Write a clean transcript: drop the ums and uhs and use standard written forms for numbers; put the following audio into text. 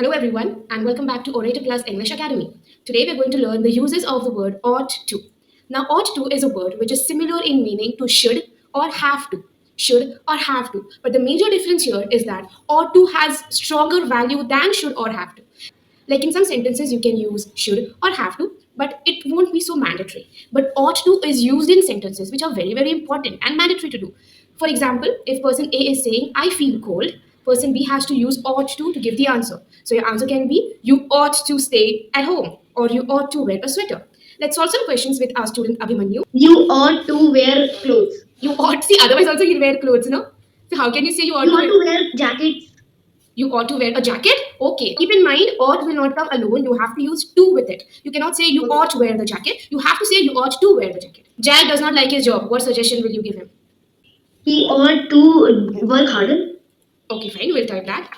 Hello everyone and welcome back to Orator Plus English Academy. Today we're going to learn the uses of the word ought to. Now ought to is a word which is similar in meaning to should or have to. Should or have to. But the major difference here is that ought to has stronger value than should or have to. Like in some sentences, you can use should or have to, but it won't be so mandatory. But ought to is used in sentences which are very, very important and mandatory to do. For example, if person A is saying, I feel cold, person B has to use ought to give the answer. So your answer can be, you ought to stay at home or you ought to wear a sweater. Let's solve some questions with our student Abhimanyu. You ought to wear clothes. You ought, see, otherwise also he'll wear clothes, no? So how can you say you ought You to ought wear? to wear jackets. You ought to wear a jacket. Okay, keep in mind ought will not come alone. You have to use to with it. You cannot say you ought to wear the jacket. You have to say you ought to wear the jacket. Jack does not like his job. What suggestion will you give him? He ought to work harder. Okay, fine, we'll type that.